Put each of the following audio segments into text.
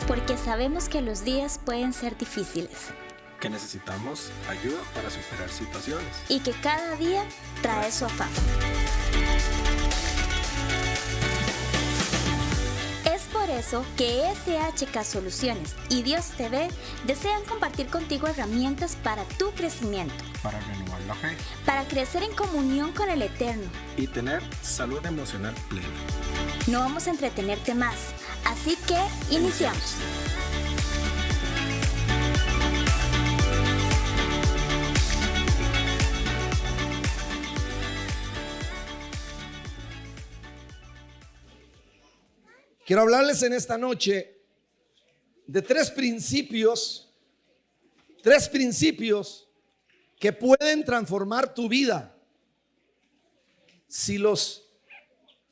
porque sabemos que los días pueden ser difíciles que necesitamos ayuda para superar situaciones y que cada día trae su afán. Es por eso que SHK Soluciones y Dios TV desean compartir contigo herramientas para tu crecimiento, para renovar la fe, para crecer en comunión con el Eterno y tener salud emocional plena. No vamos a entretenerte más, así que iniciamos. Quiero hablarles en esta noche de tres principios que pueden transformar tu vida si los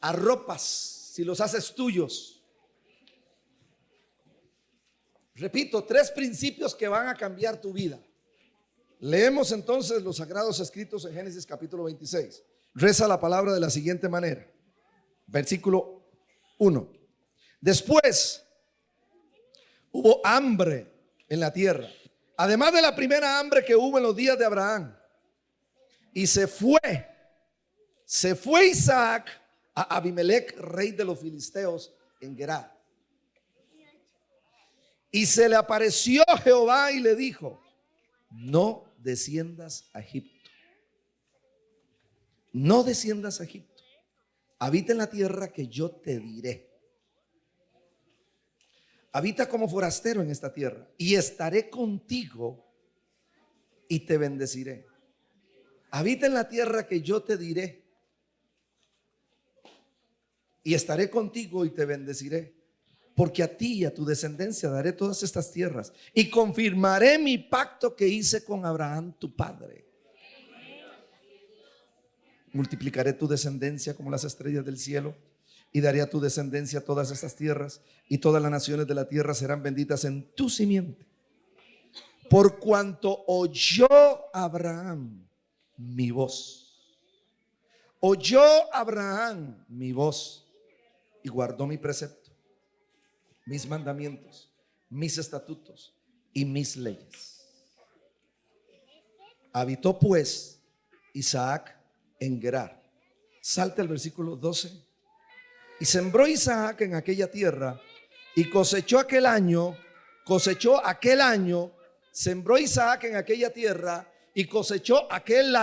arropas, si los haces tuyos. Repito, tres principios que van a cambiar tu vida. Leemos entonces los sagrados escritos en Génesis capítulo 26. Reza la palabra de la siguiente manera. Versículo 1. Después hubo hambre en la tierra, además de la primera hambre que hubo en los días de Abraham. Y se fue Isaac a Abimelech, rey de los filisteos, en Gerar. Y se le apareció Jehová y le dijo: no desciendas a Egipto. No desciendas a Egipto. Habita en la tierra que yo te diré. Habita como forastero en esta tierra y estaré contigo y te bendeciré. Habita en la tierra que yo te diré y estaré contigo y te bendeciré. Porque a ti y a tu descendencia daré todas estas tierras y confirmaré mi pacto que hice con Abraham tu padre. Multiplicaré tu descendencia como las estrellas del cielo y daré a tu descendencia todas estas tierras, y todas las naciones de la tierra serán benditas en tu simiente. Por cuanto oyó Abraham mi voz. Oyó Abraham mi voz y guardó mi precepto, mis mandamientos, mis estatutos y mis leyes. Habitó pues Isaac en Gerar. Salta el versículo 12. Y sembró Isaac en aquella tierra y cosechó aquel año, sembró Isaac en aquella tierra y cosechó aquel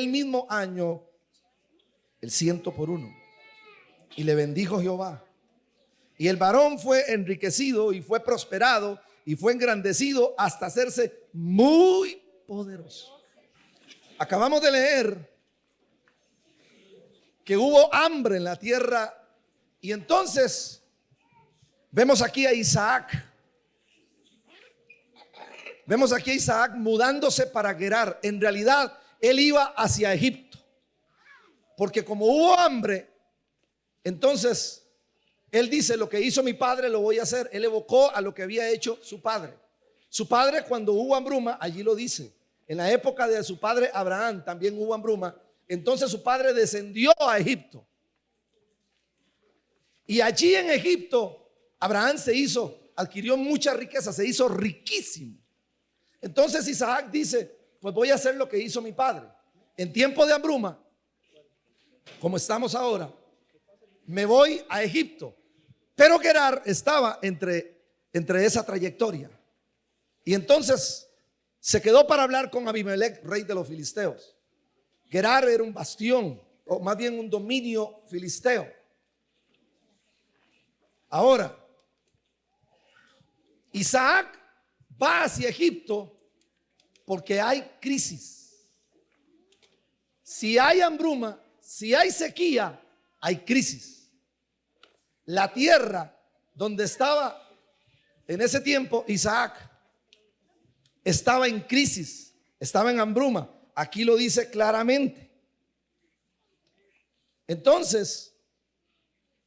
mismo año, el 100 por 1. Y le bendijo Jehová. Y el varón fue enriquecido y fue prosperado y fue engrandecido hasta hacerse muy poderoso. Acabamos de leer que hubo hambre en la tierra. Y entonces vemos aquí a Isaac mudándose para Gerar. En realidad él iba hacia Egipto, porque como hubo hambre, entonces él dice: lo que hizo mi padre lo voy a hacer. Él evocó a lo que había hecho su padre. Su padre, cuando hubo hambruna, allí lo dice, en la época de su padre Abraham también hubo hambruna. Entonces su padre descendió a Egipto. Y allí en Egipto, Abraham adquirió mucha riqueza, se hizo riquísimo. Entonces Isaac dice: pues voy a hacer lo que hizo mi padre. En tiempo de hambruna, como estamos ahora, me voy a Egipto. Pero Gerar estaba entre esa trayectoria. Y entonces se quedó para hablar con Abimelech, rey de los filisteos. Gerar era un bastión, o más bien un dominio filisteo. Ahora, Isaac va hacia Egipto porque hay crisis. Si hay hambruna, si hay sequía, hay crisis. La tierra donde estaba en ese tiempo Isaac estaba en crisis, estaba en hambruna. Aquí lo dice claramente. Entonces,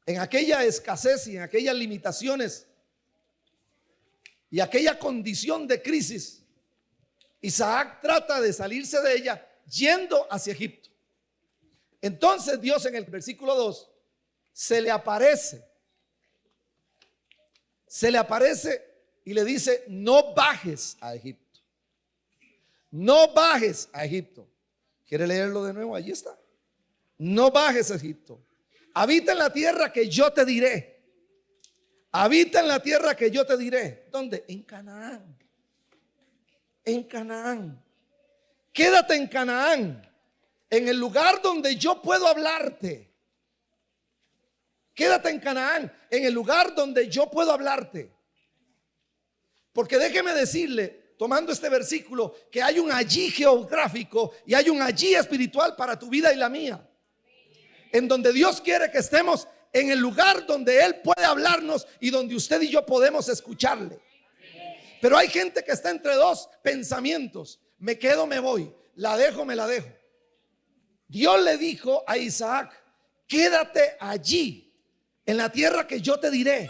en aquella escasez y en aquellas limitaciones y aquella condición de crisis, Isaac trata de salirse de ella yendo hacia Egipto. Entonces Dios en el versículo 2 se le aparece se le aparece y le dice: no bajes a Egipto. No bajes a Egipto. ¿Quiere leerlo de nuevo? Allí está. No bajes a Egipto. Habita en la tierra que yo te diré. Habita en la tierra que yo te diré. ¿Dónde? En Canaán. En Canaán. Quédate en Canaán, en el lugar donde yo puedo hablarte. Quédate en Canaán, en el lugar donde yo puedo hablarte. Porque déjeme decirle, tomando este versículo, que hay un allí geográfico y hay un allí espiritual para tu vida y la mía. En donde Dios quiere que estemos en el lugar donde Él puede hablarnos y donde usted y yo podemos escucharle. Pero hay gente que está entre dos pensamientos: me quedo, me voy, la dejo, me la dejo. Dios le dijo a Isaac: quédate allí, en la tierra que yo te diré,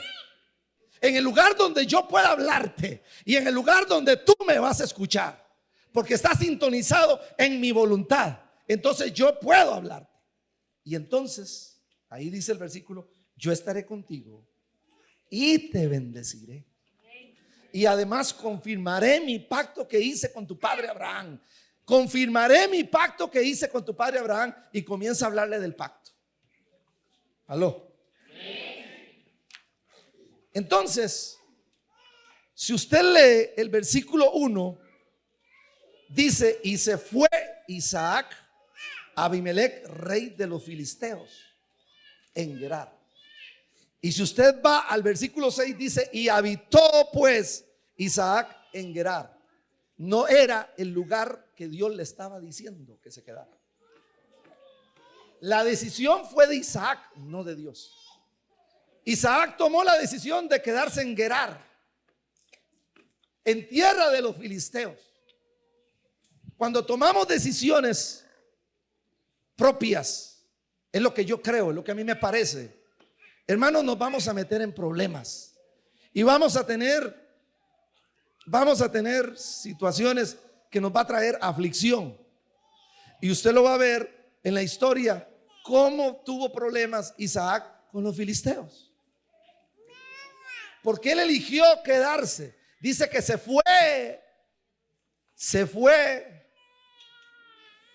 en el lugar donde yo pueda hablarte y en el lugar donde tú me vas a escuchar, porque estás sintonizado en mi voluntad. Entonces yo puedo hablarte. Y entonces, ahí dice el versículo: yo estaré contigo y te bendeciré. Y además confirmaré mi pacto que hice con tu padre Abraham. Confirmaré mi pacto que hice con tu padre Abraham. Y comienza a hablarle del pacto. ¿Aló? Entonces, si usted lee el versículo 1, dice: y se fue Isaac a Abimelech, rey de los filisteos, en Gerar. Y si usted va al versículo 6, dice: y habitó pues Isaac en Gerar. No era el lugar que Dios le estaba diciendo que se quedara. La decisión fue de Isaac, no de Dios. Isaac tomó la decisión de quedarse en Gerar, en tierra de los filisteos. Cuando tomamos decisiones propias, es lo que yo creo, es lo que a mí me parece, hermanos, nos vamos a meter en problemas y vamos a tener situaciones que nos va a traer aflicción. Y usted lo va a ver en la historia, cómo tuvo problemas Isaac con los filisteos. Porque él eligió quedarse. Dice que se fue.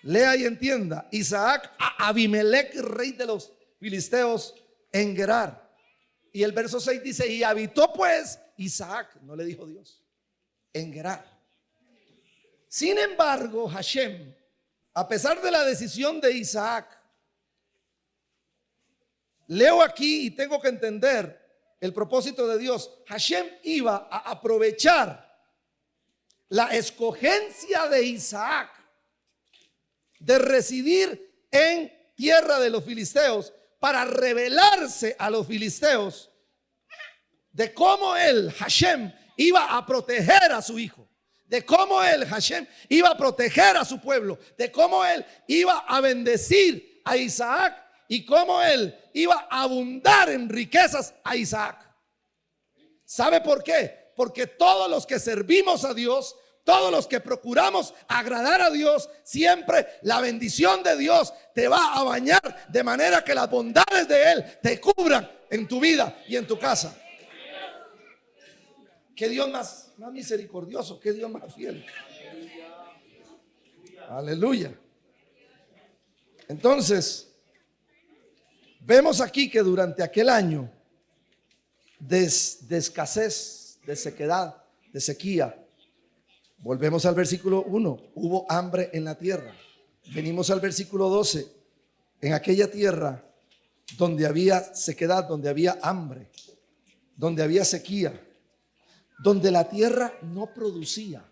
Lea y entienda: Isaac a Abimelech, rey de los filisteos, en Gerar. Y el verso 6 dice: y habitó pues Isaac, no le dijo Dios, en Gerar. Sin embargo, Hashem, a pesar de la decisión de Isaac, leo aquí y tengo que entender el propósito de Dios. Hashem iba a aprovechar la escogencia de Isaac de residir en tierra de los filisteos para revelarse a los filisteos de cómo él, Hashem, iba a proteger a su hijo, de cómo él, Hashem, iba a proteger a su pueblo, de cómo él iba a bendecir a Isaac y cómo él iba a abundar en riquezas a Isaac. ¿Sabe por qué? Porque todos los que servimos a Dios, todos los que procuramos agradar a Dios, siempre la bendición de Dios te va a bañar, de manera que las bondades de Él te cubran en tu vida y en tu casa. Qué Dios más misericordioso, qué Dios más fiel. Aleluya. Entonces, vemos aquí que durante aquel año de escasez, de sequedad, de sequía, volvemos al versículo 1, hubo hambre en la tierra. Venimos al versículo 12, en aquella tierra donde había sequedad, donde había hambre, donde había sequía, donde la tierra no producía.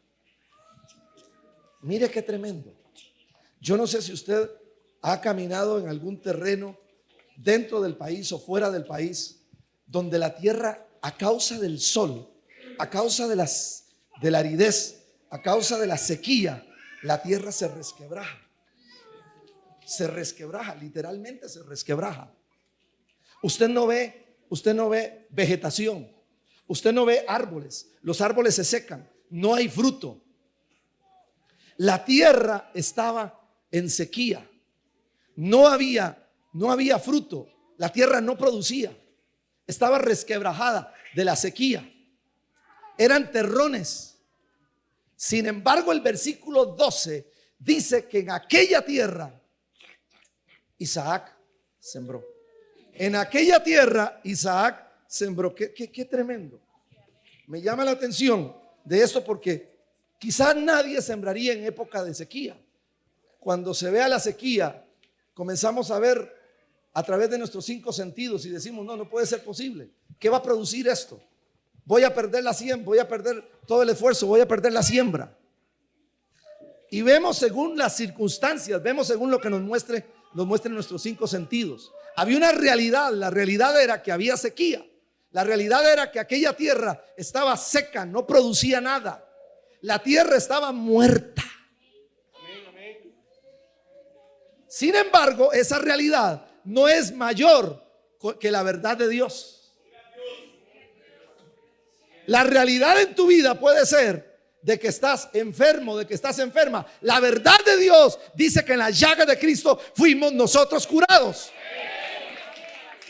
Mire qué tremendo. Yo no sé si usted ha caminado en algún terreno dentro del país o fuera del país, donde la tierra, a causa del sol, a causa de la aridez, a causa de la sequía, la tierra se resquebraja. Se resquebraja, literalmente se resquebraja. Usted no ve vegetación, usted no ve árboles, los árboles se secan, no hay fruto. La tierra estaba en sequía, no había fruto, la tierra no producía, estaba resquebrajada, de la sequía. Eran terrones. Sin embargo, el versículo 12 dice que en aquella tierra Isaac sembró. En aquella tierra Isaac sembró. Qué tremendo. Me llama la atención de esto porque quizás nadie sembraría en época de sequía. Cuando se vea la sequía, comenzamos a ver a través de nuestros 5 sentidos y decimos, no puede ser posible. ¿Qué va a producir esto? Voy a perder la siembra, voy a perder todo el esfuerzo, voy a perder la siembra. Y vemos según las circunstancias, vemos según lo que nos muestren nuestros 5 sentidos. Había una realidad, la realidad era que había sequía. La realidad era que aquella tierra estaba seca, no producía nada. La tierra estaba muerta. Sin embargo, esa realidad no es mayor que la verdad de Dios. La realidad en tu vida puede ser de que estás enfermo, de que estás enferma. La verdad de Dios dice que en la llaga de Cristo fuimos nosotros curados.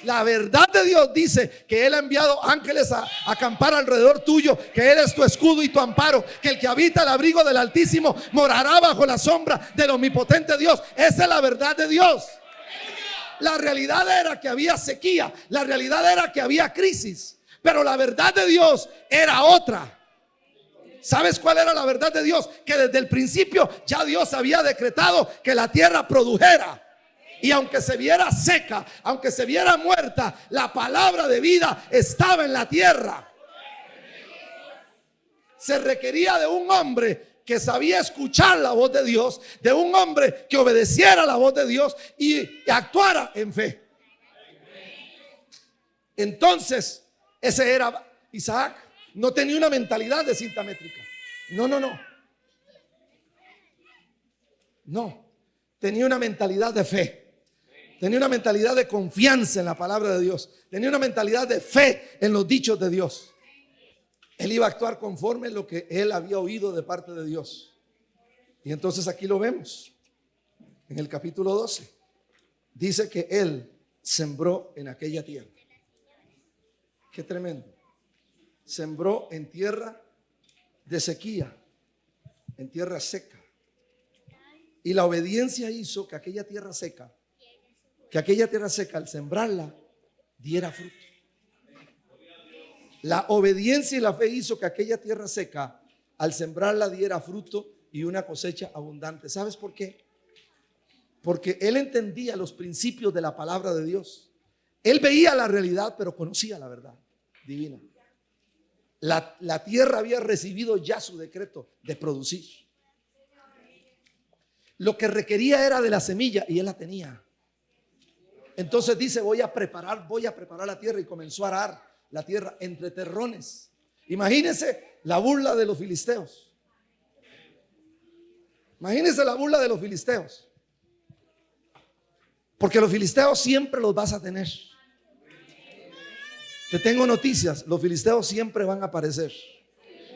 La verdad de Dios dice que Él ha enviado ángeles a acampar alrededor tuyo, que Él es tu escudo y tu amparo, que el que habita el abrigo del Altísimo morará bajo la sombra del omnipotente Dios. Esa es la verdad de Dios. La realidad era que había sequía, la realidad era que había crisis, pero la verdad de Dios era otra. ¿Sabes cuál era la verdad de Dios? Que desde el principio ya Dios había decretado que la tierra produjera. Y aunque se viera seca, aunque se viera muerta, la palabra de vida estaba en la tierra. Se requería de un hombre que sabía escuchar la voz de Dios, de un hombre que obedeciera la voz de Dios y actuara en fe. Entonces, ese era Isaac. No tenía una mentalidad de cinta métrica. No. Tenía una mentalidad de fe. Tenía una mentalidad de confianza en la palabra de Dios. Tenía una mentalidad de fe en los dichos de Dios. Él iba a actuar conforme a lo que él había oído de parte de Dios. Y entonces aquí lo vemos. En el capítulo 12. Dice que él sembró en aquella tierra. Qué tremendo. Sembró en tierra de sequía, en tierra seca. Y la obediencia hizo que aquella tierra seca al sembrarla diera fruto. La obediencia y la fe hizo que aquella tierra seca al sembrarla diera fruto y una cosecha abundante. ¿Sabes por qué? Porque él entendía los principios de la palabra de Dios. Él veía la realidad, pero conocía la verdad divina. La tierra había recibido ya su decreto de producir. Lo que requería era de la semilla y él la tenía. Entonces dice, voy a preparar la tierra, y comenzó a arar la tierra entre terrones. Imagínense la burla de los filisteos. Imagínense la burla de los filisteos. Porque los filisteos siempre los vas a tener. Te tengo noticias, los filisteos siempre van a aparecer.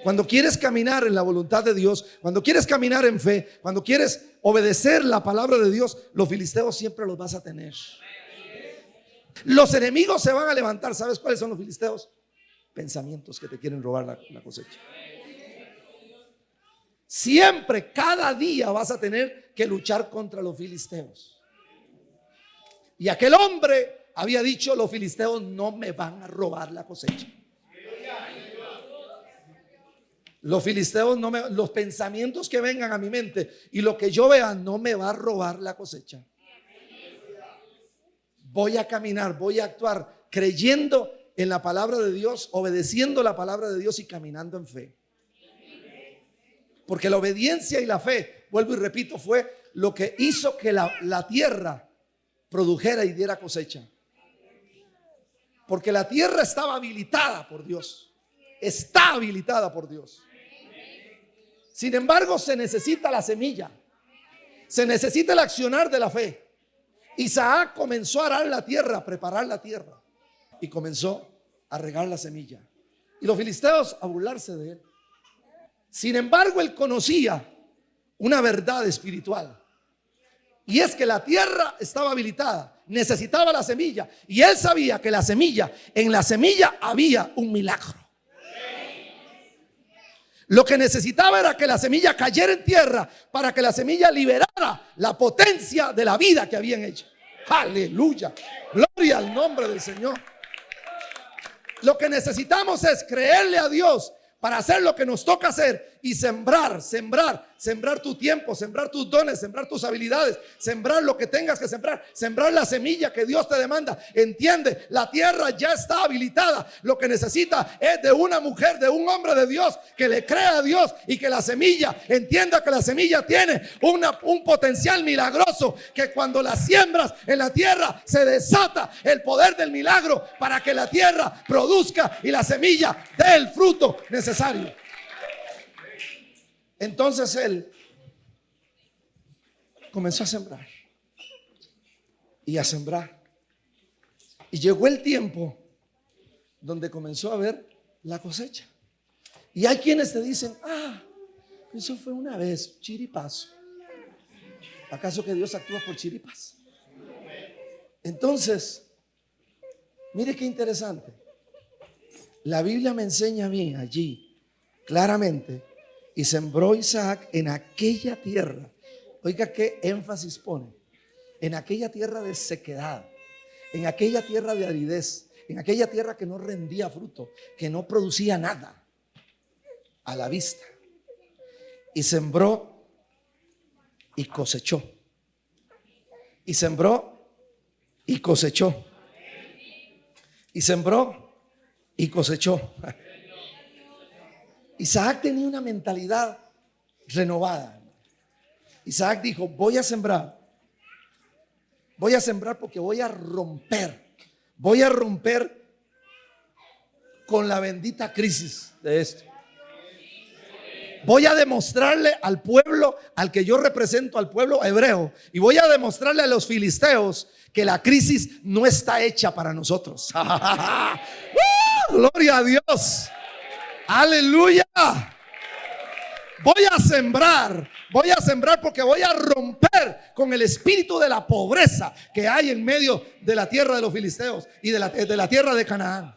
Cuando quieres caminar en la voluntad de Dios, cuando quieres caminar en fe, cuando quieres obedecer la palabra de Dios, los filisteos siempre los vas a tener. Los enemigos se van a levantar. ¿Sabes cuáles son los filisteos? Pensamientos que te quieren robar la cosecha. Siempre, cada día vas a tener que luchar contra los filisteos. Y aquel hombre había dicho, los filisteos no me van a robar la cosecha. Los filisteos los pensamientos que vengan a mi mente y lo que yo vea no me va a robar la cosecha. Voy a caminar, voy a actuar creyendo en la palabra de Dios, obedeciendo la palabra de Dios y caminando en fe. Porque la obediencia y la fe, vuelvo y repito, fue lo que hizo que la tierra produjera y diera cosecha. Porque la tierra estaba habilitada por Dios. Está habilitada por Dios. Sin embargo, se necesita la semilla. Se necesita el accionar de la fe. Isaac comenzó a arar la tierra, a preparar la tierra. Y comenzó a regar la semilla. Y los filisteos a burlarse de él. Sin embargo, él conocía una verdad espiritual. Y es que la tierra estaba habilitada, necesitaba la semilla. Y él sabía que en la semilla había un milagro. Lo que necesitaba era que la semilla cayera en tierra para que la semilla liberara la potencia de la vida que habían hecho. Aleluya, gloria al nombre del Señor. Lo que necesitamos es creerle a Dios para hacer lo que nos toca hacer y sembrar tu tiempo, sembrar tus dones, sembrar tus habilidades, sembrar lo que tengas que sembrar la semilla que Dios te demanda. Entiende, la tierra ya está habilitada. Lo que necesita es de una mujer, de un hombre de Dios que le crea a Dios y que la semilla, entienda que la semilla tiene un potencial milagroso, que cuando la siembras en la tierra se desata el poder del milagro para que la tierra produzca y la semilla dé el fruto necesario. Entonces él comenzó a sembrar y a sembrar. Y llegó el tiempo donde comenzó a ver la cosecha. Y hay quienes te dicen: eso fue una vez, chiripazo. ¿Acaso que Dios actúa por chiripas? Entonces, mire qué interesante. La Biblia me enseña a mí allí claramente: y sembró Isaac en aquella tierra. Oiga qué énfasis pone: en aquella tierra de sequedad, en aquella tierra de aridez, en aquella tierra que no rendía fruto, que no producía nada a la vista. Y sembró y cosechó. Y sembró y cosechó. Y sembró y cosechó. Isaac tenía una mentalidad renovada. Isaac dijo: voy a sembrar porque voy a romper con la bendita crisis de esto. Voy a demostrarle al pueblo al que yo represento, al pueblo hebreo, y voy a demostrarle a los filisteos que la crisis no está hecha para nosotros. Gloria a Dios. Aleluya. Voy a sembrar porque voy a romper con el espíritu de la pobreza que hay en medio de la tierra de los filisteos y de la tierra de Canaán.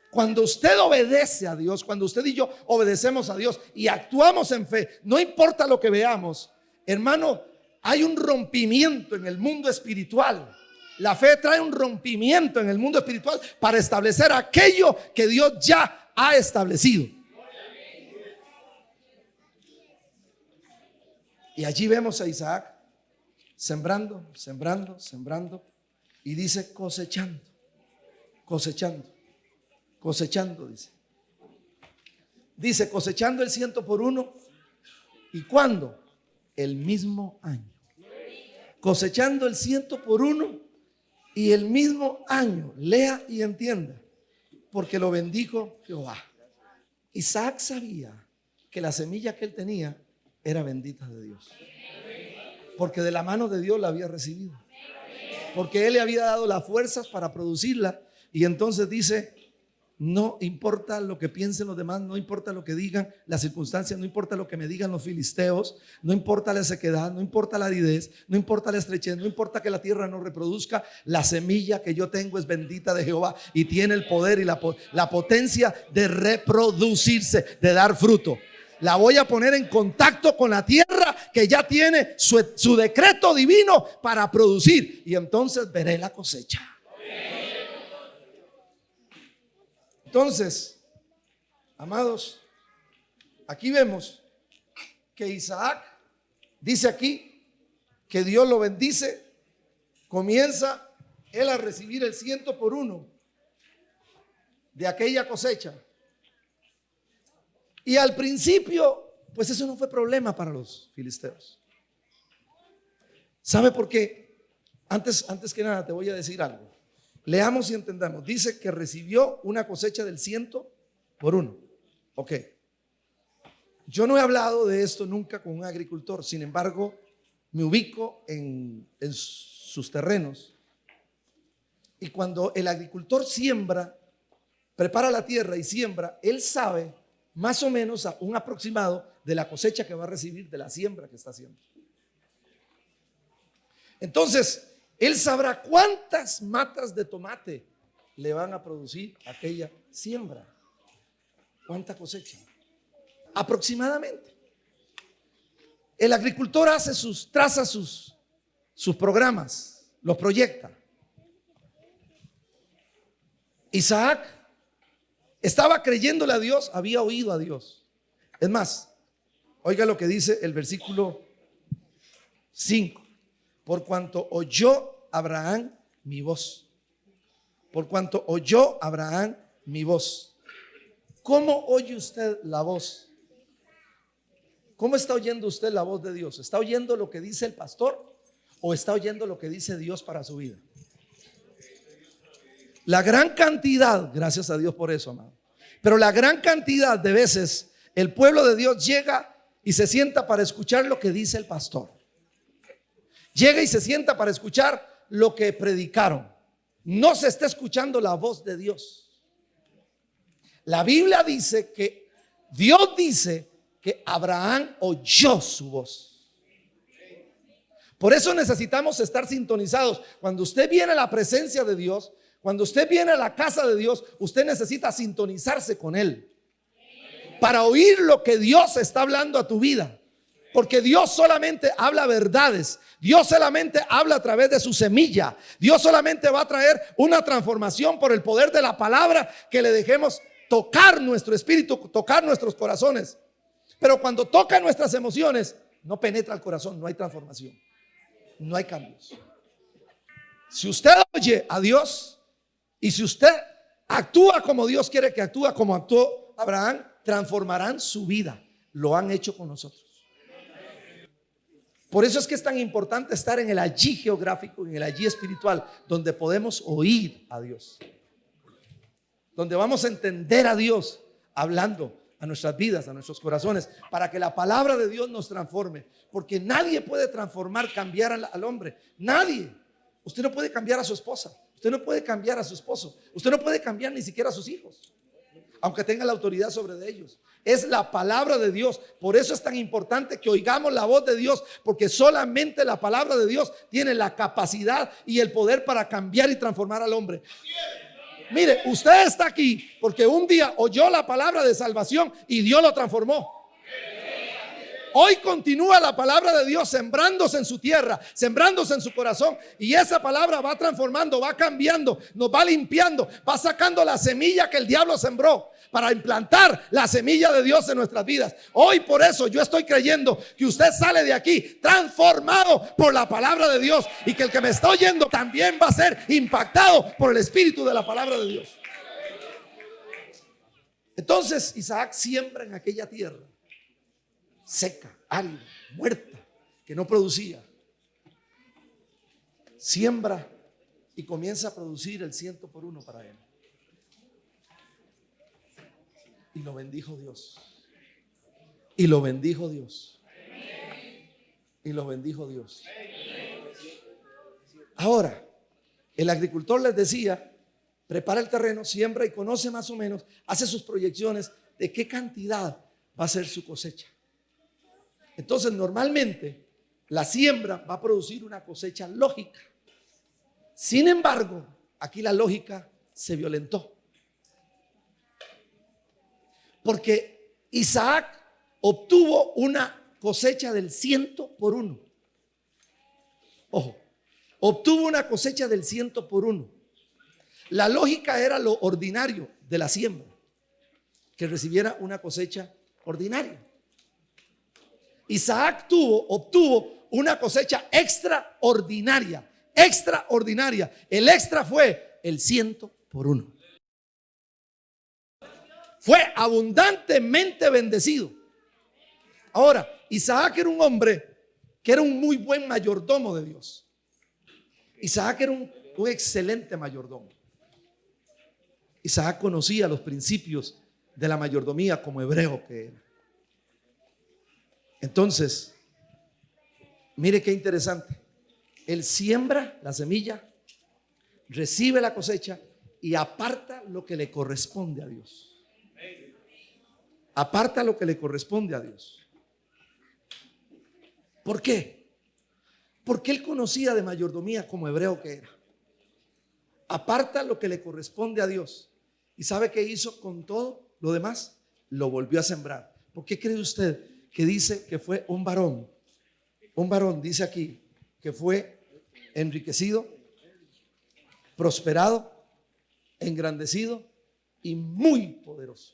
Cuando usted obedece a Dios, cuando usted y yo obedecemos a Dios y actuamos en fe, no importa lo que veamos, hermano, hay un rompimiento en el mundo espiritual. La fe trae un rompimiento en el mundo espiritual para establecer aquello que Dios ya ha establecido. Y allí vemos a Isaac sembrando y dice cosechando, dice cosechando el 100 por 1. ¿Y cuándo? El mismo año. Cosechando el 100 por 1 y el mismo año. Lea y entienda, porque lo bendijo Jehová. Isaac sabía que la semilla que él tenía era bendita de Dios, porque de la mano de Dios la había recibido, porque él le había dado las fuerzas para producirla. Y entonces dice: no importa lo que piensen los demás, no importa lo que digan las circunstancias, no importa lo que me digan los filisteos, no importa la sequedad, no importa la aridez, no importa la estrechez, no importa que la tierra no reproduzca, la semilla que yo tengo es bendita de Jehová y tiene el poder y la potencia de reproducirse, de dar fruto. La voy a poner en contacto con la tierra que ya tiene su decreto divino para producir, y entonces veré la cosecha. Entonces, amados, aquí vemos que Isaac dice aquí que Dios lo bendice. Comienza él a recibir el 100 por 1 de aquella cosecha. Y al principio, pues eso no fue problema para los filisteos. ¿Sabe por qué? Antes que nada te voy a decir algo. Leamos y entendamos. Dice que recibió una cosecha del 100 por 1. Ok. Yo no he hablado de esto nunca con un agricultor. Sin embargo, me ubico en sus terrenos. Y cuando el agricultor siembra, prepara la tierra y siembra, él sabe más o menos a un aproximado de la cosecha que va a recibir de la siembra que está haciendo. Entonces, él sabrá cuántas matas de tomate le van a producir aquella siembra. ¿Cuánta cosecha? Aproximadamente. El agricultor traza sus programas, los proyecta. Isaac estaba creyéndole a Dios, había oído a Dios. Es más, oiga lo que dice el versículo 5. Por cuanto oyó Abraham mi voz. Por cuanto oyó Abraham mi voz. ¿Cómo oye usted la voz? ¿Cómo está oyendo usted la voz de Dios? ¿Está oyendo lo que dice el pastor o está oyendo lo que dice Dios para su vida? La gran cantidad, gracias a Dios por eso, amado, pero la gran cantidad de veces el pueblo de Dios llega y se sienta para escuchar lo que dice el pastor. Llega y se sienta para escuchar lo que predicaron. No se está escuchando la voz de Dios. La Biblia dice que Dios dice que Abraham oyó su voz. Por eso necesitamos estar sintonizados. Cuando usted viene a la presencia de Dios, cuando usted viene a la casa de Dios, usted necesita sintonizarse con Él para oír lo que Dios está hablando a tu vida. Porque Dios solamente habla verdades. Dios solamente habla a través de su semilla. Dios solamente va a traer una transformación por el poder de la palabra, que le dejemos tocar nuestro espíritu, tocar nuestros corazones. Pero cuando toca nuestras emociones, no penetra el corazón, no hay transformación, no hay cambios. Si usted oye a Dios y si usted actúa como Dios quiere que actúe, como actuó Abraham, transformarán su vida. Lo han hecho con nosotros. Por eso es que es tan importante estar en el allí geográfico, en el allí espiritual, donde podemos oír a Dios, donde vamos a entender a Dios hablando a nuestras vidas, a nuestros corazones, para que la palabra de Dios nos transforme. Porque nadie puede transformar, cambiar al hombre. Nadie. Usted no puede cambiar a su esposa, usted no puede cambiar a su esposo, usted no puede cambiar ni siquiera a sus hijos, aunque tenga la autoridad sobre de ellos. Es la palabra de Dios. Por eso es tan importante que oigamos la voz de Dios, porque solamente la palabra de Dios tiene la capacidad y el poder para cambiar y transformar al hombre. Mire, usted está aquí porque un día oyó la palabra de salvación y Dios lo transformó. Hoy continúa la palabra de Dios sembrándose en su tierra, sembrándose en su corazón, y esa palabra va transformando, va cambiando, nos va limpiando, va sacando la semilla que el diablo sembró para implantar la semilla de Dios en nuestras vidas. Hoy por eso yo estoy creyendo que usted sale de aquí transformado por la palabra de Dios, y que el que me está oyendo también va a ser impactado por el espíritu de la palabra de Dios. Entonces Isaac siembra en aquella tierra seca, árida, muerta, que no producía. Siembra y comienza a producir el 100% para él. Y lo bendijo Dios. Y lo bendijo Dios. Y lo bendijo Dios. Ahora, el agricultor les decía: prepara el terreno, siembra y conoce más o menos, hace sus proyecciones de qué cantidad va a ser su cosecha. Entonces, normalmente la siembra va a producir una cosecha lógica. Sin embargo, aquí la lógica se violentó, porque Isaac obtuvo una cosecha del 100%. Ojo, obtuvo una cosecha del 100%. La lógica era lo ordinario de la siembra, que recibiera una cosecha ordinaria. Isaac obtuvo una cosecha extraordinaria. El extra fue el 100%. Fue abundantemente bendecido. Ahora, Isaac era un hombre que era un muy buen mayordomo de Dios. Isaac era un excelente mayordomo. Isaac conocía los principios de la mayordomía como hebreo que era. Entonces, mire qué interesante. Él siembra la semilla, recibe la cosecha y aparta lo que le corresponde a Dios. Aparta lo que le corresponde a Dios. ¿Por qué? Porque él conocía de mayordomía como hebreo que era. Aparta lo que le corresponde a Dios. ¿Y sabe qué hizo con todo lo demás? Lo volvió a sembrar. ¿Por qué cree usted que dice que fue un varón? Un varón, dice aquí, que fue enriquecido, prosperado, engrandecido y muy poderoso.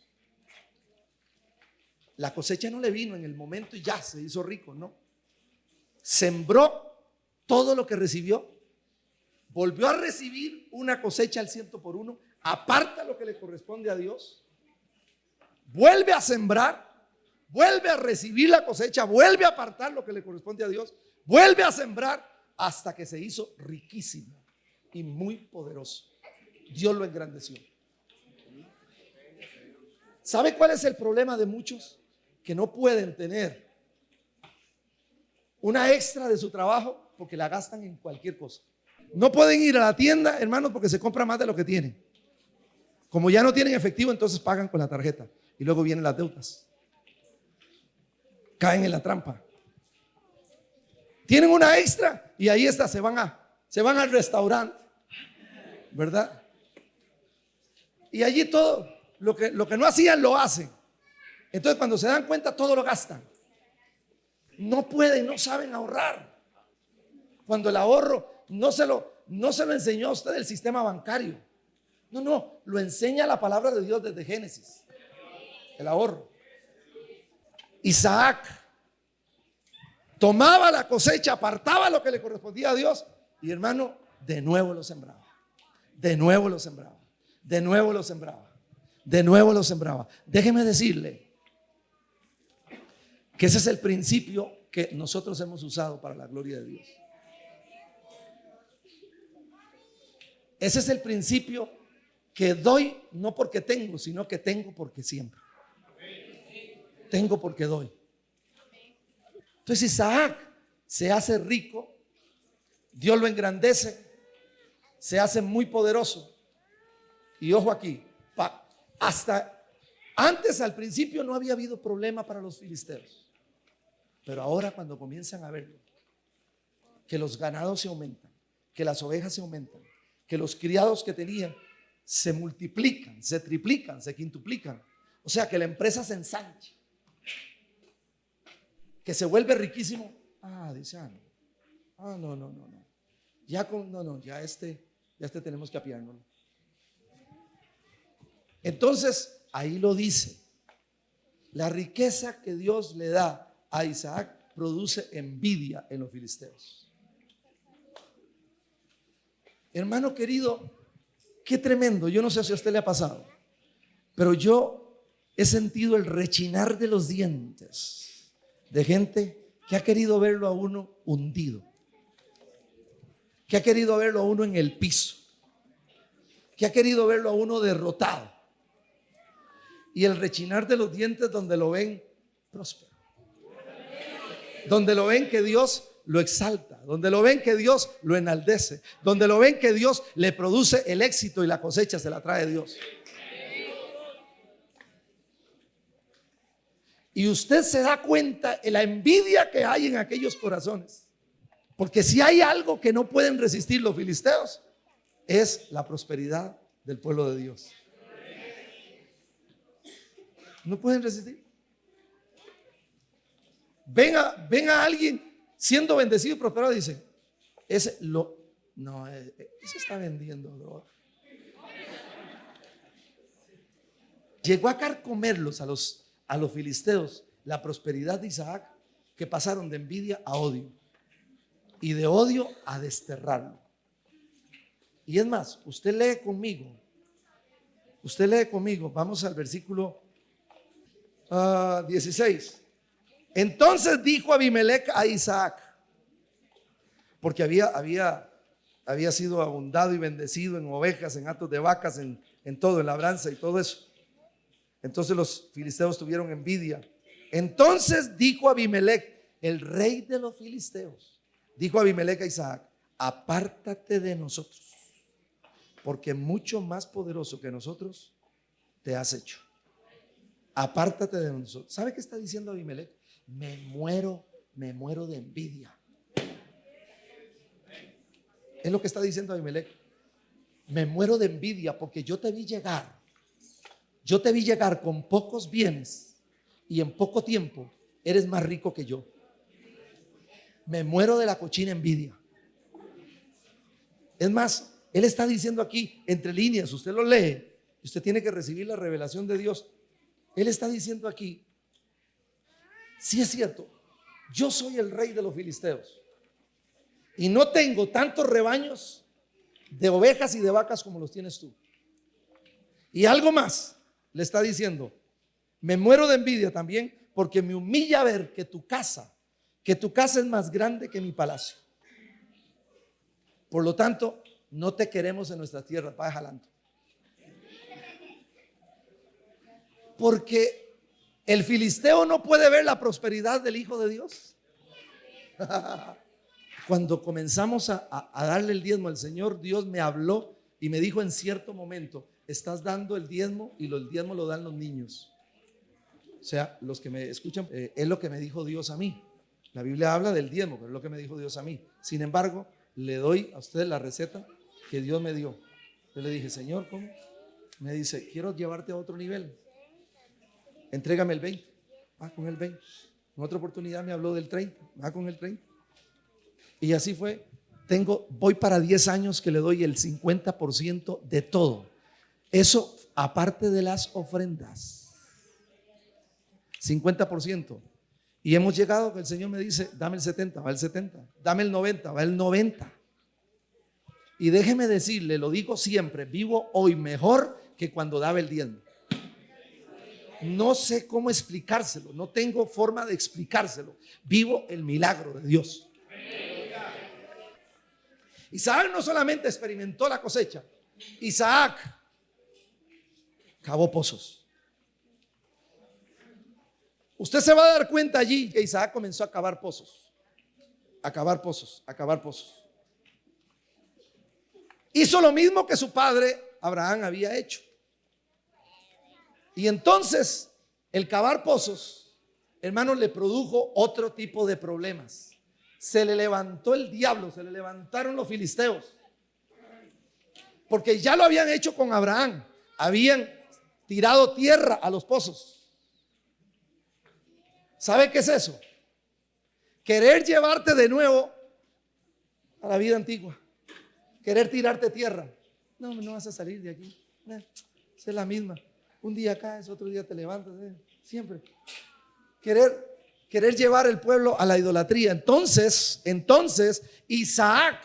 La cosecha no le vino en el momento y ya se hizo rico, no. Sembró todo lo que recibió, volvió a recibir una cosecha al 100%, aparta lo que le corresponde a Dios, vuelve a sembrar, vuelve a recibir la cosecha, vuelve a apartar lo que le corresponde a Dios, vuelve a sembrar hasta que se hizo riquísimo y muy poderoso. Dios lo engrandeció. ¿Sabe cuál es el problema de muchos? Que no pueden tener una extra de su trabajo porque la gastan en cualquier cosa. No pueden ir a la tienda, hermanos, porque se compra más de lo que tienen. Como ya no tienen efectivo, entonces pagan con la tarjeta y luego vienen las deudas. Caen en la trampa. Tienen una extra y ahí está, se van al restaurante, ¿verdad? Y allí todo lo que no hacían lo hacen. Entonces cuando se dan cuenta todo lo gastan. No pueden, no saben ahorrar. Cuando el ahorro no se lo enseñó a usted el sistema bancario. No, lo enseña la palabra de Dios desde Génesis. El ahorro. Isaac tomaba la cosecha, apartaba lo que le correspondía a Dios y, hermano, de nuevo lo sembraba. De nuevo lo sembraba. De nuevo lo sembraba. De nuevo lo sembraba. Déjeme decirle que ese es el principio que nosotros hemos usado para la gloria de Dios. Ese es el principio que doy no porque tengo, sino que tengo porque siempre. Tengo porque doy. Entonces Isaac se hace rico, Dios lo engrandece, se hace muy poderoso. Y ojo aquí, hasta antes al principio no había habido problema para los filisteos. Pero ahora cuando comienzan a verlo, que los ganados se aumentan, que las ovejas se aumentan, que los criados que tenían se multiplican, se triplican, se quintuplican. O sea que la empresa se ensancha, que se vuelve riquísimo. Dice, no. Ya este tenemos que apiarnos. Entonces, ahí lo dice. La riqueza que Dios le da a Isaac produce envidia en los filisteos. Hermano querido, qué tremendo. Yo no sé si a usted le ha pasado, pero yo he sentido el rechinar de los dientes de gente que ha querido verlo a uno hundido, que ha querido verlo a uno en el piso, que ha querido verlo a uno derrotado. Y el rechinar de los dientes donde lo ven próspero, donde lo ven que Dios lo exalta, donde lo ven que Dios lo enaldece, donde lo ven que Dios le produce el éxito y la cosecha se la trae Dios. Y usted se da cuenta de la envidia que hay en aquellos corazones. Porque si hay algo que no pueden resistir los filisteos, es la prosperidad del pueblo de Dios. No pueden resistir. Ven a alguien siendo bendecido y prosperado y dicen, ese está vendiendo droga. Llegó a carcomerlos a los filisteos la prosperidad de Isaac, que pasaron de envidia a odio y de odio a desterrarlo. Y es más, usted lee conmigo, vamos al versículo 16. Entonces dijo Abimelech a Isaac, porque había sido abundado y bendecido en ovejas, en hatos de vacas, en todo, en labranza y todo eso. Entonces los filisteos tuvieron envidia. Entonces dijo Abimelech, el rey de los filisteos, dijo Abimelech a Isaac, apártate de nosotros, porque mucho más poderoso que nosotros te has hecho. Apártate de nosotros. ¿Sabe qué está diciendo Abimelech? Me muero me muero de envidia. Es lo que está diciendo Abimelech. Me muero de envidia porque yo te vi llegar. Yo te vi llegar con pocos bienes y en poco tiempo eres más rico que yo. Me muero de la cochina envidia. Es más, él está diciendo aquí, entre líneas, usted lo lee, usted tiene que recibir la revelación de Dios. Él está diciendo aquí, sí es cierto, yo soy el rey de los filisteos y no tengo tantos rebaños de ovejas y de vacas como los tienes tú. Y algo más le está diciendo, me muero de envidia también porque me humilla ver que tu casa es más grande que mi palacio. Por lo tanto, no te queremos en nuestra tierra. Vaya jalando. Porque el filisteo no puede ver la prosperidad del Hijo de Dios. Cuando comenzamos a darle el diezmo al Señor, Dios me habló y me dijo en cierto momento, estás dando el diezmo y el diezmo lo dan los niños. O sea, los que me escuchan, es lo que me dijo Dios a mí. La Biblia habla del diezmo, pero es lo que me dijo Dios a mí. Sin embargo, le doy a ustedes la receta que Dios me dio. Yo le dije, Señor, ¿cómo? Me dice, quiero llevarte a otro nivel. Entrégame el 20. Con el 20. En otra oportunidad me habló del 30. Con el 30. Y así fue. Voy para 10 años que le doy el 50% de todo. Eso aparte de las ofrendas. 50%. Y hemos llegado que el Señor me dice, dame el 70, va el 70. Dame el 90, va el 90. Y déjeme decirle, lo digo siempre, vivo hoy mejor que cuando daba el diezmo. No sé cómo explicárselo, no tengo forma de explicárselo. Vivo el milagro de Dios. Isaac no solamente experimentó la cosecha, Isaac cavó pozos. Usted se va a dar cuenta allí que Isaac comenzó a cavar pozos, a cavar pozos, a cavar pozos. Hizo lo mismo que su padre Abraham había hecho. Y entonces el cavar pozos, hermanos, le produjo otro tipo de problemas. Se le levantó el diablo, se le levantaron los filisteos. Porque ya lo habían hecho con Abraham. Habían tirado tierra a los pozos. ¿Sabe qué es eso? Querer llevarte de nuevo a la vida antigua. Querer tirarte tierra. No vas a salir de aquí. Es la misma. Un día caes, otro día te levantas. Siempre. Querer llevar el pueblo a la idolatría. Entonces Isaac,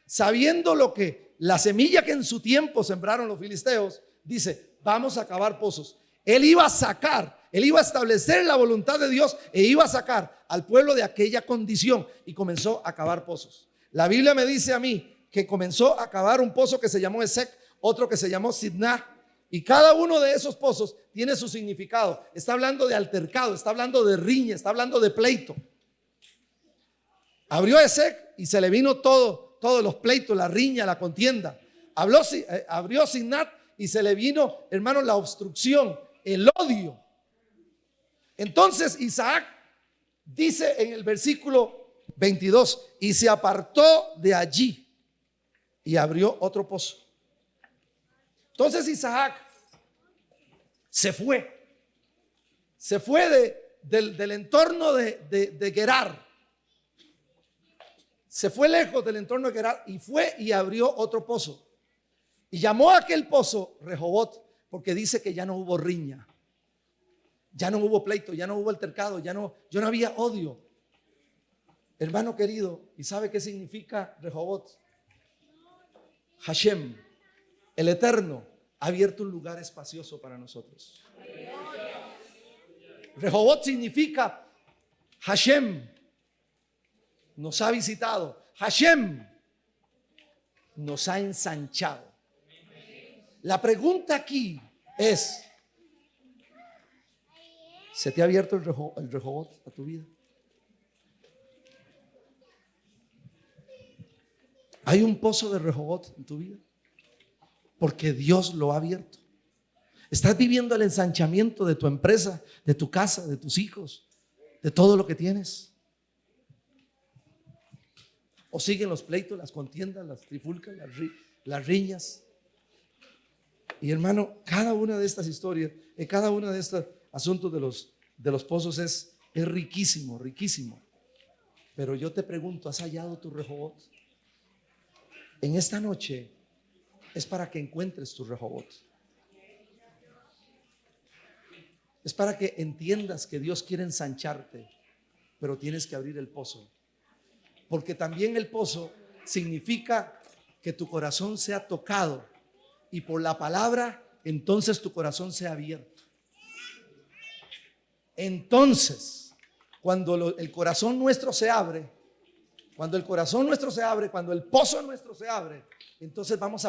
sabiendo la semilla que en su tiempo sembraron los filisteos, dice, vamos a cavar pozos. Él iba a establecer la voluntad de Dios e iba a sacar al pueblo de aquella condición y comenzó a cavar pozos. La Biblia me dice a mí que comenzó a cavar un pozo que se llamó Esec, otro que se llamó Sidná, y cada uno de esos pozos tiene su significado. Está hablando de altercado, está hablando de riña, está hablando de pleito. Abrió Esec y se le vino todos los pleitos, la riña, la contienda. Abrió Sidná y se le vino, hermanos, la obstrucción, el odio. Entonces Isaac dice en el versículo 22, y se apartó de allí y abrió otro pozo. Entonces Isaac se fue del entorno de Gerar. Se fue lejos del entorno de Gerar y fue y abrió otro pozo. Y llamó a aquel pozo Rehobot, porque dice que ya no hubo riña, ya no hubo pleito, ya no hubo altercado, ya no había odio. Hermano querido, ¿y sabe qué significa Rehobot? Hashem, el Eterno, ha abierto un lugar espacioso para nosotros. Rehobot significa Hashem nos ha visitado, Hashem nos ha ensanchado. La pregunta aquí es, ¿se te ha abierto el Rehobot a tu vida? ¿Hay un pozo de Rehobot en tu vida? Porque Dios lo ha abierto. ¿Estás viviendo el ensanchamiento de tu empresa, de tu casa, de tus hijos, de todo lo que tienes? O siguen los pleitos, las contiendas, las trifulcas, las riñas. Y hermano, cada una de estas historias, cada uno de estos asuntos de los pozos es riquísimo, riquísimo. Pero yo te pregunto, ¿has hallado tu Rehobot? En esta noche es para que encuentres tu Rehobot. Es para que entiendas que Dios quiere ensancharte, pero tienes que abrir el pozo. Porque también el pozo significa que tu corazón sea tocado y por la palabra, entonces tu corazón sea abierto. Entonces, cuando el corazón nuestro se abre, cuando el corazón nuestro se abre, cuando el pozo nuestro se abre, entonces vamos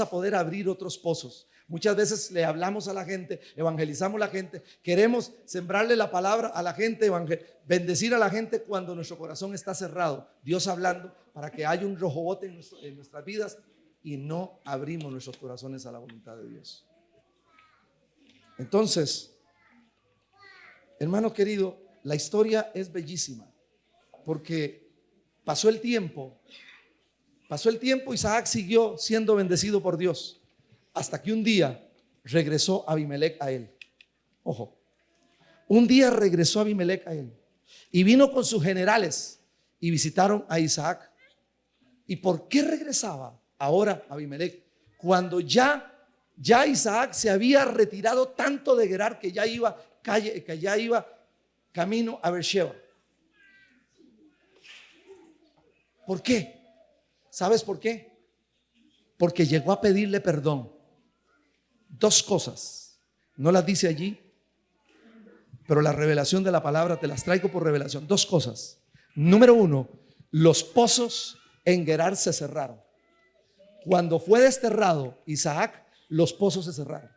a poder abrir otros pozos. Muchas veces le hablamos a la gente, evangelizamos a la gente, queremos sembrarle la palabra a la gente, bendecir a la gente cuando nuestro corazón está cerrado. Dios hablando para que haya un Rehobot en nuestras vidas y no abrimos nuestros corazones a la voluntad de Dios. Entonces, hermano querido, la historia es bellísima porque pasó el tiempo, Isaac siguió siendo bendecido por Dios. Hasta que un día regresó Abimelec a él. Ojo, un día regresó Abimelec a él y vino con sus generales y visitaron a Isaac. ¿Y por qué regresaba ahora Abimelec? Cuando ya Isaac se había retirado tanto de Gerar que ya iba camino a Beersheba. ¿Por qué? ¿Sabes por qué? Porque llegó a pedirle perdón. Dos cosas, no las dice allí, pero la revelación de la palabra te las traigo por revelación. Dos cosas. Número uno, los pozos en Gerar se cerraron. Cuando fue desterrado Isaac, los pozos se cerraron.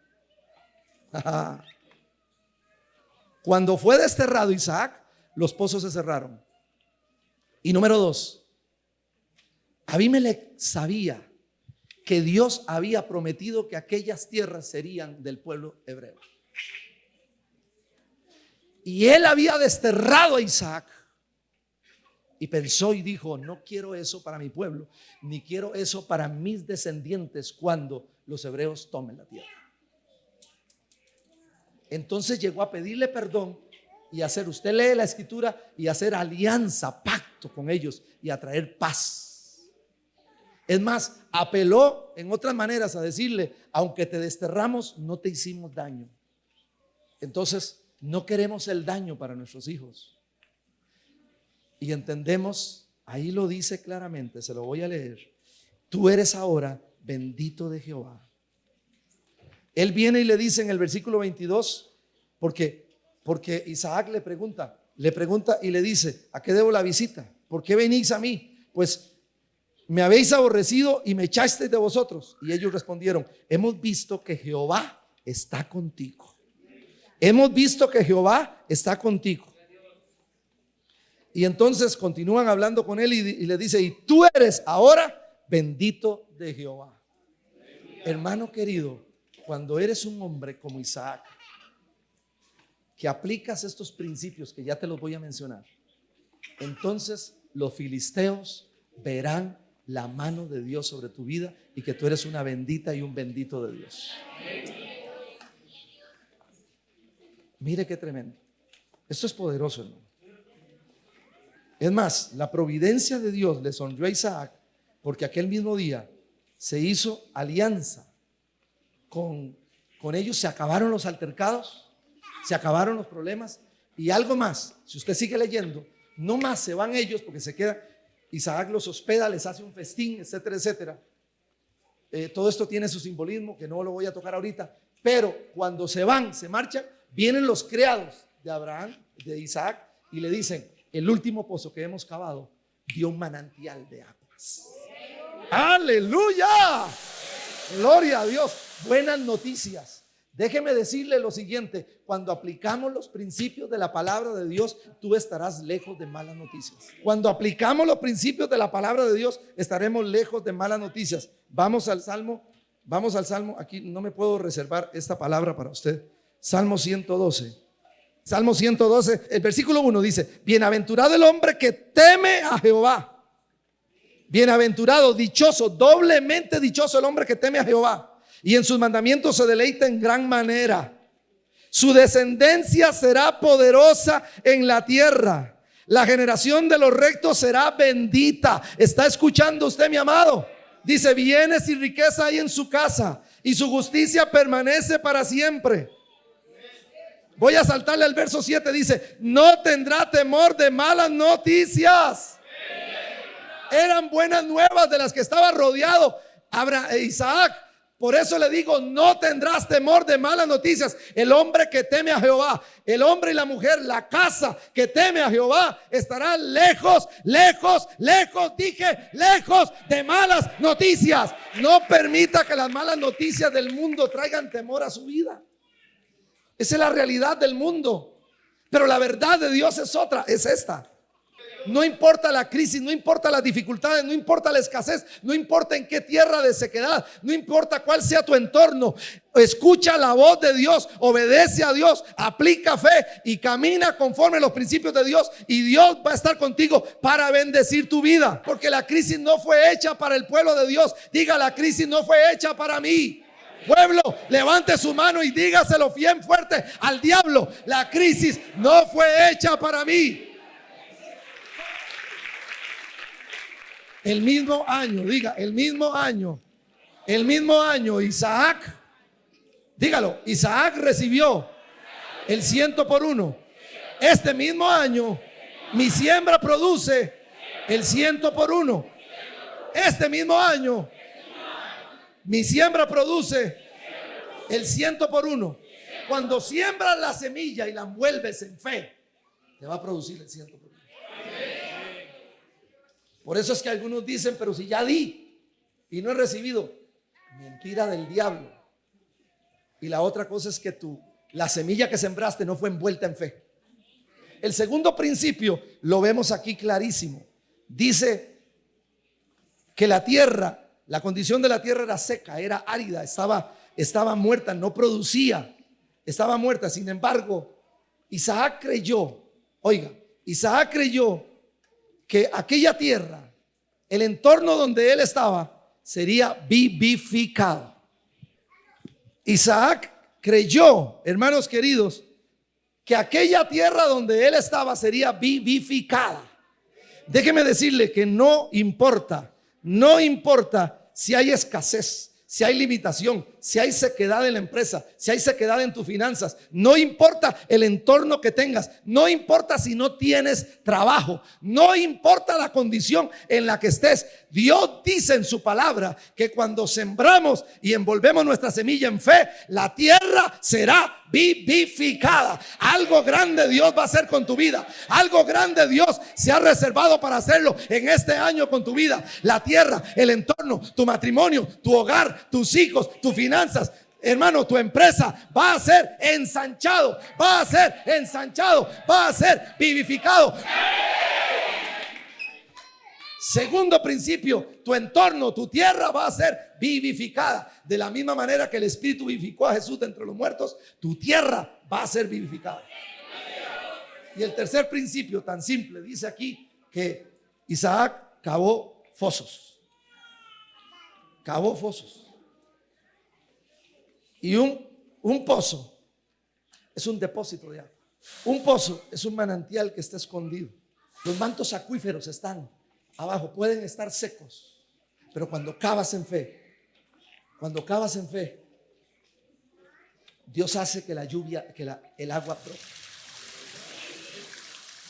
Cuando fue desterrado Isaac, los pozos se cerraron. Y número dos, Abimelec sabía que Dios había prometido que aquellas tierras serían del pueblo hebreo. Y él había desterrado a Isaac y pensó y dijo: no quiero eso para mi pueblo, ni quiero eso para mis descendientes cuando los hebreos tomen la tierra. Entonces llegó a pedirle perdón y hacer, usted lee la escritura, y hacer alianza, pacto con ellos y a traer paz. Es más, apeló en otras maneras a decirle: aunque te desterramos, no te hicimos daño. Entonces no queremos el daño para nuestros hijos. Y entendemos, ahí lo dice claramente, se lo voy a leer: tú eres ahora bendito de Jehová. Él viene y le dice en el versículo 22, porque Isaac le pregunta y le dice: ¿a qué debo la visita? ¿Por qué venís a mí? Pues me habéis aborrecido y me echasteis de vosotros. Y ellos respondieron: hemos visto que Jehová está contigo. Hemos visto que Jehová está contigo. Y entonces continúan hablando con él y le dice: y tú eres ahora bendito de Jehová. Hermano querido, cuando eres un hombre como Isaac, que aplicas estos principios que ya te los voy a mencionar, entonces los filisteos verán la mano de Dios sobre tu vida y que tú eres una bendita y un bendito de Dios. Mire qué tremendo. Esto es poderoso, hermano. Es más, la providencia de Dios le sonrió a Isaac porque aquel mismo día se hizo alianza con ellos. Se acabaron los altercados, se acabaron los problemas. Y algo más, si usted sigue leyendo, no más se van ellos porque se queda. Isaac los hospeda, les hace un festín, etcétera, etcétera. Todo esto tiene su simbolismo que no lo voy a tocar ahorita. Pero cuando se van, se marchan, vienen los criados de Abraham, de Isaac, y le dicen: el último pozo que hemos cavado dio un manantial de aguas. ¡Aleluya! Gloria a Dios. Buenas noticias. Déjeme decirle lo siguiente: cuando aplicamos los principios de la palabra de Dios, tú estarás lejos de malas noticias. Cuando aplicamos los principios de la palabra de Dios, estaremos lejos de malas noticias. Vamos al Salmo. Aquí no me puedo reservar esta palabra para usted. Salmo 112. Salmo 112, el versículo 1 dice: bienaventurado el hombre que teme a Jehová Bienaventurado, dichoso, doblemente dichoso el hombre que teme a Jehová y en sus mandamientos se deleita en gran manera. Su descendencia será poderosa en la tierra. La generación de los rectos será bendita. ¿Está escuchando usted, mi amado? Dice, bienes y riqueza hay en su casa y su justicia permanece para siempre. Voy a saltarle al verso 7. Dice, no tendrá temor de malas noticias. Eran buenas nuevas de las que estaba rodeado Isaac. Por eso le digo, no tendrás temor de malas noticias. El hombre que teme a Jehová, el hombre y la mujer, la casa que teme a Jehová, estará lejos, lejos, lejos, dije, lejos de malas noticias. No permita que las malas noticias del mundo traigan temor a su vida. Esa es la realidad del mundo. Pero la verdad de Dios es otra, es esta. No importa la crisis, no importa las dificultades, no importa la escasez, no importa en qué tierra de sequedad, no importa cuál sea tu entorno. Escucha la voz de Dios, obedece a Dios, aplica fe y camina conforme a los principios de Dios y Dios va a estar contigo para bendecir tu vida. Porque la crisis no fue hecha para el pueblo de Dios. Diga, la crisis no fue hecha para mí. Pueblo, levante su mano y dígaselo bien fuerte al diablo. La crisis no fue hecha para mí. El mismo año, diga, el mismo año Isaac, dígalo, Isaac recibió el 100 por 1. Este mismo año mi siembra produce el 100 por 1. Este mismo año mi siembra produce el 100 por 1. Cuando siembras la semilla y la envuelves en fe, te va a producir el 100 por 1. Por eso es que algunos dicen, pero si ya di y no he recibido. Mentira del diablo. Y la otra cosa es que la semilla que sembraste no fue envuelta en fe. El segundo principio lo vemos aquí clarísimo. Dice que la tierra, la condición de la tierra era seca, era árida, estaba muerta, no producía, estaba muerta. Sin embargo, Isaac creyó que aquella tierra, el entorno donde él estaba, sería vivificado. Isaac creyó, hermanos queridos, que aquella tierra donde él estaba sería vivificada. Déjeme decirle que no importa si hay escasez, si hay limitación, si hay sequedad en la empresa, si hay sequedad en tus finanzas, no importa el entorno que tengas, no importa si no tienes trabajo, no importa la condición en la que estés. Dios dice en su palabra que cuando sembramos y envolvemos nuestra semilla en fe, la tierra será vivificada. Algo grande Dios va a hacer con tu vida. Algo grande Dios se ha reservado para hacerlo en este año con tu vida. La tierra, el entorno, tu matrimonio, tu hogar, tus hijos, tus finanzas. Hermano, tu empresa va a ser ensanchado, va a ser vivificado. Segundo principio, tu entorno, tu tierra va a ser vivificada. De la misma manera que el Espíritu vivificó a Jesús de entre los muertos, tu tierra va a ser vivificada. Y el tercer principio, tan simple, dice aquí que Isaac cavó fosos. Cavó fosos. Y un pozo es un depósito de agua. Un pozo es un manantial que está escondido. Los mantos acuíferos están abajo, pueden estar secos, pero cuando cavas en fe, Dios hace que la lluvia, el agua brote.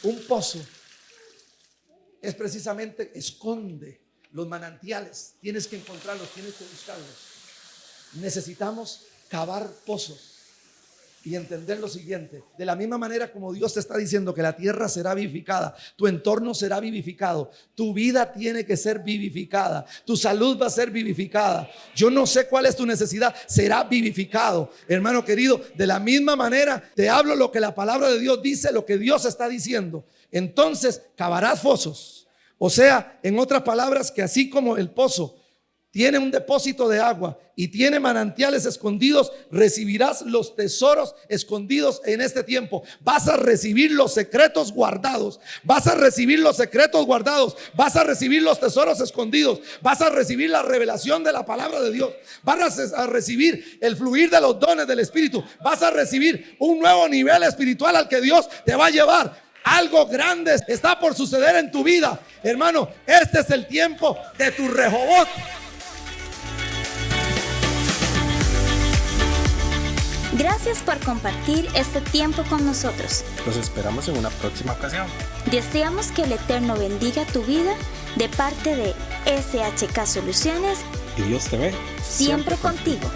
Un pozo es precisamente, esconde los manantiales. Tienes que encontrarlos, tienes que buscarlos. Necesitamos cavar pozos y entender lo siguiente: de la misma manera como Dios te está diciendo que la tierra será vivificada, tu entorno será vivificado, tu vida tiene que ser vivificada, tu salud va a ser vivificada. Yo no sé cuál es tu necesidad, será vivificado. Hermano querido, de la misma manera te hablo lo que la palabra de Dios dice, lo que Dios está diciendo. Entonces cavarás fosos. O sea, en otras palabras, que así como el pozo tiene un depósito de agua y tiene manantiales escondidos, recibirás los tesoros escondidos en este tiempo. Vas a recibir los secretos guardados. Vas a recibir los secretos guardados. Vas a recibir los tesoros escondidos. Vas a recibir la revelación de la palabra de Dios. Vas a recibir el fluir de los dones del Espíritu. Vas a recibir un nuevo nivel espiritual al que Dios te va a llevar. Algo grande está por suceder en tu vida, hermano. Este es el tiempo de tu Rehoboth. Gracias por compartir este tiempo con nosotros. Los esperamos en una próxima ocasión. Deseamos que el Eterno bendiga tu vida de parte de SHK Soluciones. Y Dios te ve Siempre contigo.